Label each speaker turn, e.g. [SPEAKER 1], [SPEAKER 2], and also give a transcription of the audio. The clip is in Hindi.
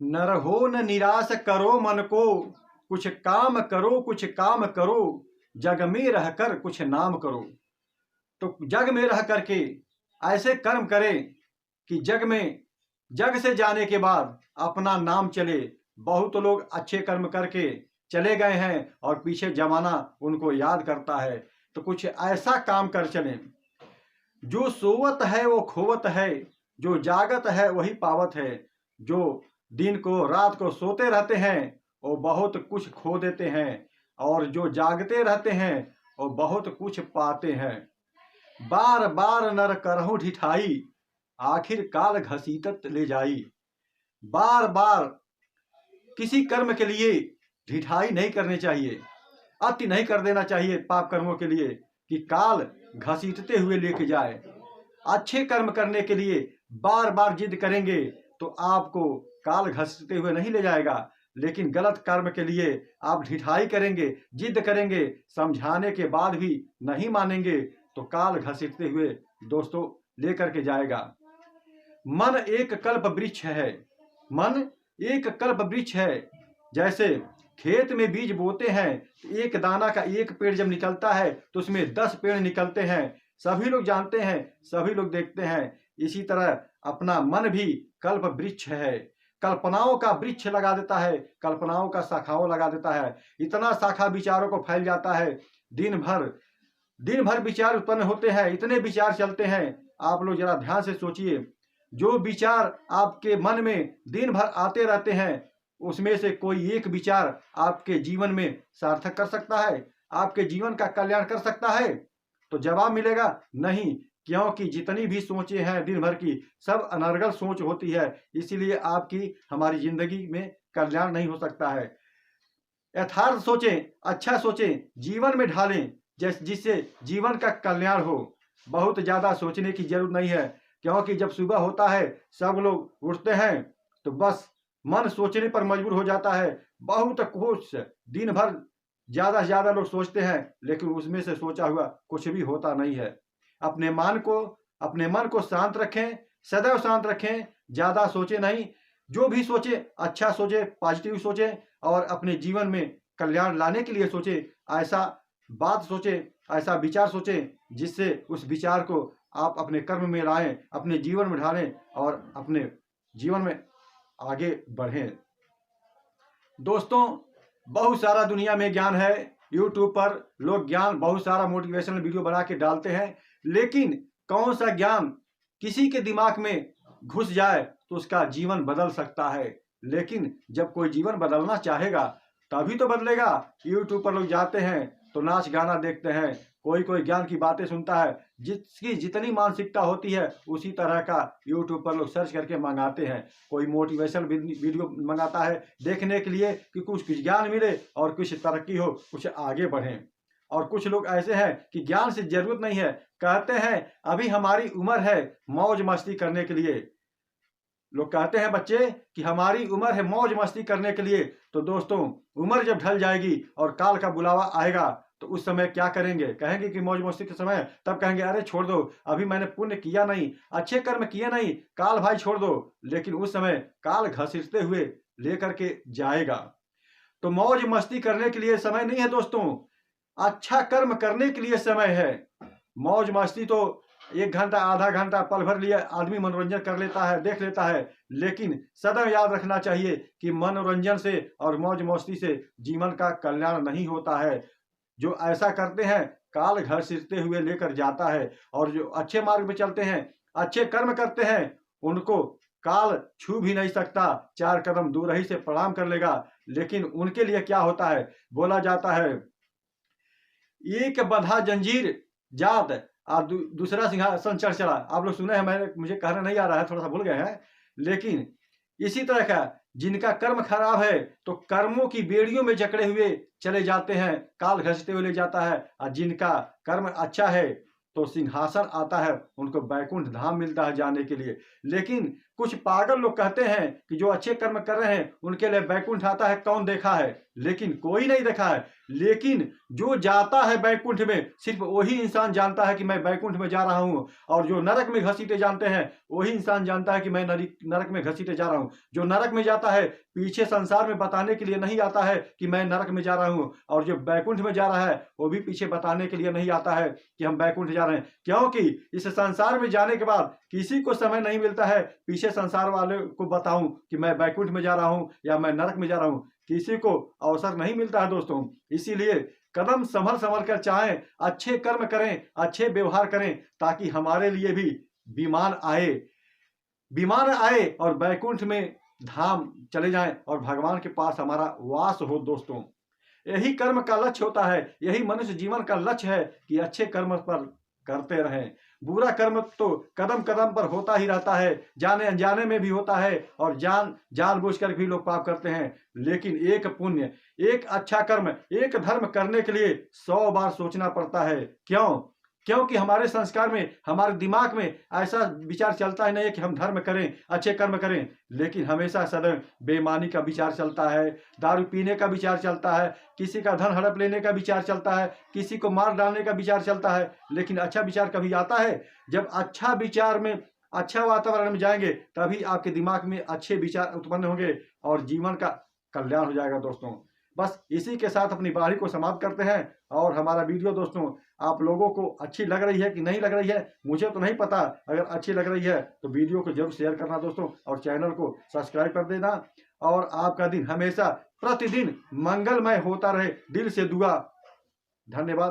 [SPEAKER 1] न रहो न निराश करो मन को, कुछ काम करो कुछ काम करो, जग में रहकर कुछ नाम करो। तो जग में रह करके ऐसे कर्म करें कि जग से जाने के बाद अपना नाम चले। बहुत लोग अच्छे कर्म करके चले गए हैं और पीछे जमाना उनको याद करता है। तो कुछ ऐसा काम कर चलें। जो सोवत है वो खोवत है, जो जागत है वही पावत है। जो दिन को रात को सोते रहते हैं वो बहुत कुछ खो देते हैं, और जो जागते रहते हैं वो बहुत कुछ पाते हैं। बार बार नर करहु ढिठाई, आखिर काल घसीटत ले जाई। बार बार किसी कर्म के लिए ढिठाई नहीं करनी चाहिए, अति नहीं कर देना चाहिए पाप कर्मों के लिए कि काल घसीटते हुए लेके जाए। अच्छे कर्म करने के लिए बार बार जिद करेंगे तो आपको काल घसीटते हुए नहीं ले जाएगा, लेकिन गलत कर्म के लिए आप ढिठाई करेंगे, जिद करेंगे, समझाने के बाद भी नहीं मानेंगे तो काल घसीटते हुए दोस्तों लेकर के जाएगा। मन एक कल्प वृक्ष है, मन एक कल्प वृक्ष है। जैसे खेत में बीज बोते हैं, एक दाना का एक पेड़ जब निकलता है तो उसमें 10 पेड़ निकलते हैं। सभी लोग जानते हैं, सभी लोग देखते हैं। इसी तरह अपना मन भी कल्प वृक्ष है, कल्पनाओं का वृक्ष लगा देता है, कल्पनाओं का शाखाओं लगा देता है। इतना शाखा विचारों को फैल जाता है, दिन भर विचार उत्पन्न होते हैं, इतने विचार चलते हैं। आप लोग जरा ध्यान से सोचिए, जो विचार आपके मन में दिन भर आते रहते हैं उसमें से कोई एक विचार आपके जीवन में सार्थक कर सकता है, आपके जीवन का कल्याण कर सकता है? तो जवाब मिलेगा नहीं, क्योंकि जितनी भी सोचें हैं दिन भर की सब अनर्गल सोच होती है। इसीलिए आपकी हमारी जिंदगी में कल्याण नहीं हो सकता है। यथार्थ सोचें, अच्छा सोचें, जीवन में ढालें जिससे जीवन का कल्याण हो। बहुत ज्यादा सोचने की जरूरत नहीं है, क्योंकि जब सुबह होता है सब लोग उठते हैं तो बस मन सोचने पर मजबूर हो जाता है। बहुत कुछ दिन भर ज्यादा से ज्यादा लोग सोचते हैं, लेकिन उसमें से सोचा हुआ कुछ भी होता नहीं है। अपने मन को शांत रखें, सदैव शांत रखें, ज्यादा सोचे नहीं। जो भी सोचे अच्छा सोचे, पॉजिटिव सोचे और अपने जीवन में कल्याण लाने के लिए सोचे। ऐसा बात सोचे, ऐसा विचार सोचे जिससे उस विचार को आप अपने कर्म में लाएं, अपने जीवन में ढालें और अपने जीवन में आगे बढ़ें। दोस्तों, बहुत सारा दुनिया में ज्ञान है। यूट्यूब पर लोग ज्ञान बहुत सारा मोटिवेशनल वीडियो बना के डालते हैं, लेकिन कौन सा ज्ञान किसी के दिमाग में घुस जाए तो उसका जीवन बदल सकता है। लेकिन जब कोई जीवन बदलना चाहेगा तभी तो बदलेगा। यूट्यूब पर लोग जाते हैं तो नाच गाना देखते हैं, कोई ज्ञान की बातें सुनता है। जिसकी जितनी मानसिकता होती है उसी तरह का यूट्यूब पर लोग सर्च करके मंगाते हैं। कोई मोटिवेशनल वीडियो मंगाता है देखने के लिए कि कुछ ज्ञान मिले और कुछ तरक्की हो, कुछ आगे बढ़ें। और कुछ लोग ऐसे हैं कि ज्ञान से जरूरत नहीं है, कहते हैं अभी हमारी उम्र है मौज मस्ती करने के लिए। लोग कहते हैं बच्चे कि हमारी उम्र है मौज मस्ती करने के लिए। तो दोस्तों, उम्र जब ढल जाएगी और काल का बुलावा आएगा तो उस समय क्या करेंगे? कहेंगे कि मौज मस्ती के समय, तब कहेंगे अरे छोड़ दो, अभी मैंने पुण्य किया नहीं, अच्छे कर्म किए नहीं, काल भाई छोड़ दो। लेकिन उस समय काल घसीटते हुए लेकर के जाएगा। तो मौज मस्ती करने के लिए समय नहीं है दोस्तों, अच्छा कर्म करने के लिए समय है। मौज मस्ती तो 1 घंटा आधा घंटा पल भर लिए आदमी मनोरंजन कर लेता है, देख लेता है, लेकिन सदैव याद रखना चाहिए कि मनोरंजन से और मौज मस्ती से जीवन का कल्याण नहीं होता है। जो ऐसा करते हैं काल घसीटते हुए लेकर जाता है, और जो अच्छे मार्ग में चलते हैं, अच्छे कर्म करते हैं, उनको काल छू भी नहीं सकता, 4 कदम दूर ही से प्रणाम कर लेगा। लेकिन उनके लिए क्या होता है? बोला जाता है एक बंधा जंजीर जात और दूसरा सिंहासन चढ़ चला। आप लोग सुने हैं, मुझे कहना नहीं आ रहा है, थोड़ा सा भूल गए हैं। लेकिन इसी तरह का जिनका कर्म खराब है तो कर्मों की बेड़ियों में जकड़े हुए चले जाते हैं, काल घसीटते हुए ले जाता है। और जिनका कर्म अच्छा है तो सिंहासन आता है, उनको बैकुंठ धाम मिलता है जाने के लिए। लेकिन कुछ पागल लोग कहते हैं कि जो अच्छे कर्म कर रहे हैं उनके लिए बैकुंठ आता है, कौन देखा है? लेकिन कोई नहीं देखा है। लेकिन जो जाता है बैकुंठ में सिर्फ वही इंसान जानता है कि मैं बैकुंठ में जा रहा हूं, और जो नरक में घसीटे जानते हैं वही इंसान जानता है कि मैं नरक में घसीटे जा रहा हूं। जो नरक में जाता है पीछे संसार में बताने के लिए नहीं आता है कि मैं नरक में जा रहा हूं, और जो बैकुंठ में जा रहा है वो भी पीछे बताने के लिए नहीं आता है कि हम बैकुंठ जा रहे हैं, क्योंकि इस संसार में जाने के बाद किसी को समय नहीं मिलता है पीछे संसार वाले को बताऊं कि मैं बैकुंठ में जा रहा हूं या मैं नरक में जा रहा हूं। किसी को अवसर नहीं मिलता है दोस्तों। इसीलिए कदम संभल संभल कर चाहें, अच्छे कर्म करें, अच्छे व्यवहार करें, ताकि हमारे लिए भी विमान आए और बैकुंठ में धाम चले जाएं और भगवान के पास हमारा वास हो दोस्तों। यही कर्म का लक्ष्य होता है, यही मनुष्य जीवन का लक्ष्य है कि अच्छे कर्म पर करते रहें। बुरा कर्म तो कदम कदम पर होता ही रहता है, जाने अनजाने में भी होता है, और जानबूझकर भी लोग पाप करते हैं। लेकिन एक पुण्य, एक अच्छा कर्म, एक धर्म करने के लिए 100 बार सोचना पड़ता है। क्योंकि हमारे संस्कार में, हमारे दिमाग में ऐसा विचार चलता ही नहीं है कि हम धर्म करें, अच्छे कर्म करें, लेकिन हमेशा सदैव बेईमानी का विचार चलता है, दारू पीने का विचार चलता है, किसी का धन हड़प लेने का विचार चलता है, किसी को मार डालने का विचार चलता है। लेकिन अच्छा विचार कभी आता है? जब अच्छा विचार में, अच्छा वातावरण में जाएंगे तभी आपके दिमाग में अच्छे विचार उत्पन्न होंगे और जीवन का कल्याण हो जाएगा दोस्तों। बस इसी के साथ अपनी वाणी को समाप्त करते हैं। और हमारा वीडियो दोस्तों आप लोगों को अच्छी लग रही है कि नहीं लग रही है मुझे तो नहीं पता। अगर अच्छी लग रही है तो वीडियो को जरूर शेयर करना दोस्तों, और चैनल को सब्सक्राइब कर देना। और आपका दिन हमेशा प्रतिदिन मंगलमय होता रहे, दिल से दुआ। धन्यवाद।